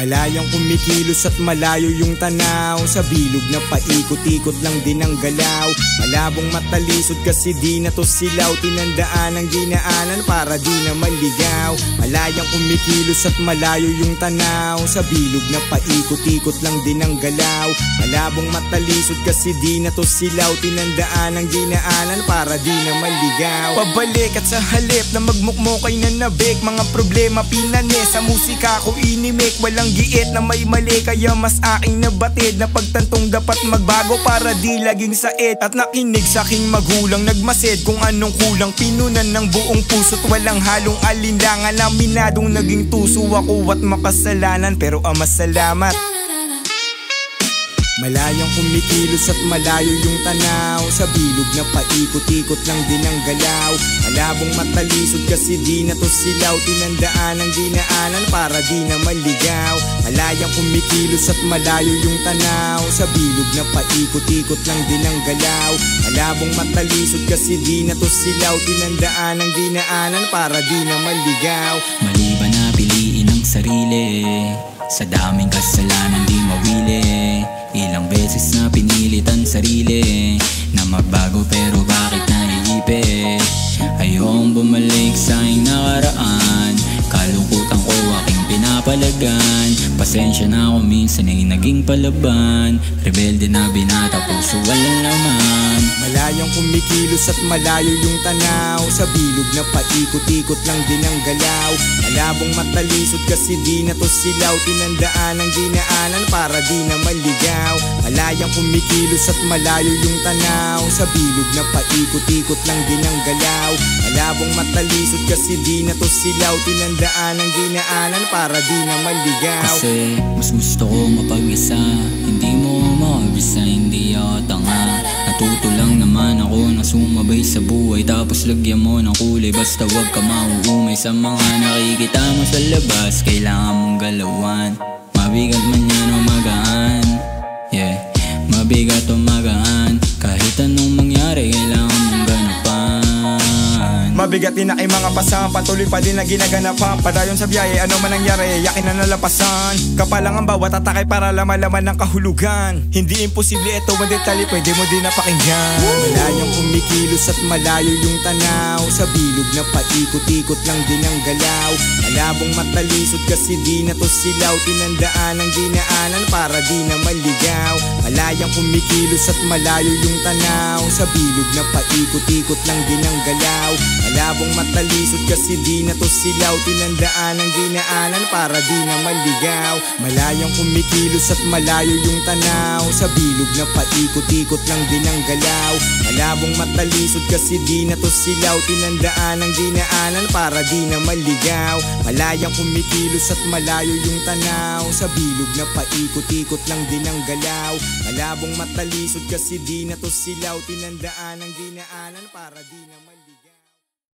Malayang kumikilos at malayo yung tanaw, sa bilog na paikot-ikot lang din ang galaw. Malabong matalisod kasi di na to silaw, tinandaan ang dinaanan para di na maligaw. Malayang kumikilos at malayo yung tanaw, sa bilog na paikot-ikot lang din ang galaw. Malabong matalisod kasi di na to silaw, tinandaan ang dinaanan para di na maligaw. Pabalik at sa halip na magmukmukay na nabik, mga problema pinanis, sa musika ko inimik. Walang giit na may mali, kaya mas aking nabatid na pagtantong dapat magbago para di laging sait. At nakinig sa aking magulang, nagmasid kung anong kulang, pinunan ng buong puso't walang halong alinlangan. Aminadong naging tuso ako at makasalanan, pero ama salamat. Malayang kumikilos at malayo yung tanaw, sa bilog na paikot-ikot lang din ang galaw. Malabong matalisod kasi di na to silaw, tinandaan ang dinaanan para di na maligaw. Malayang kumikilos at malayo yung tanaw, sa bilog na paikot-ikot lang din ang galaw. Malabong matalisod kasi di na to silaw, tinandaan ang dinaanan para di na maligaw. Mali ba na piliin ang sarili, sa daming kasalanan di mawili? Ilang beses na pinilit ang sarili na magbago, pero bakit naiipit? Ayokong bumalik sa aking nakaraan, kalungkutan ko aking pinapalagan. Pasensya na ako minsan ay naging palaban, rebelde na binata, puso walang laman. Malayang kumikilos at malayo yung tanaw, sa bilog na paikot-ikot lang din ang galaw. Malabong matalisod kasi di na to silaw, tinandaan ang dinaanan para di na maligaw. Malayang kumikilos at malayo yung tanaw, sa bilog na paikot-ikot lang din ang galaw. Malabong matalisod kasi di na to silaw, tinandaan ang dinaanan para di na maligaw. Kasi mas gusto ko mapag-isa, hindi mo mabisa, hindi ako tanga. Natuto lang naman ako na sumabay sa buhay, tapos lagyan mo ng kulay, basta wag ka mauumay sa mga nakikita mo sa labas. Kailangan mong galawan, mabigat man yan o magaan. Yeah, mabigat o magaan, kahit anong mangyari kailangan mong ganapan. Mabigat din na kay mga pasang, patuloy pa din na ginaganapan. Padayon sa biyahe, ano man nangyari, yakin na nalapasan. Kapalang ang bawat atakay para laman-laman ng kahulugan. Hindi imposible ito ang detalye, pwede mo din napakinggan. Malayang kumikilos at malayo yung tanaw, sa bilog na paikot-ikot lang din ang galaw. Malabong matalisod kasi di na to silaw, tinandaan ang dinaanan para di na maligaw. Malayang kumikilos at malayo yung tanaw, sa bilog na paikot-ikot lang din ang galaw. Malabong matalisod kasi di na to silaw, tinandaan ang dinaanan para di na maligaw. Malayang kumikilos at malayo yung tanaw, sa bilog na paikot-ikot lang din ang galaw. Malabong matalisod kasi di na to silaw, tinandaan ang dinaanan para di na maligaw. Malayang kumikilos at malayo yung tanaw, sa bilog na paikot-ikot lang din ang galaw. Malabong matalisod kasi di na to silaw, tinandaan ang dinaanan para di na maligaw.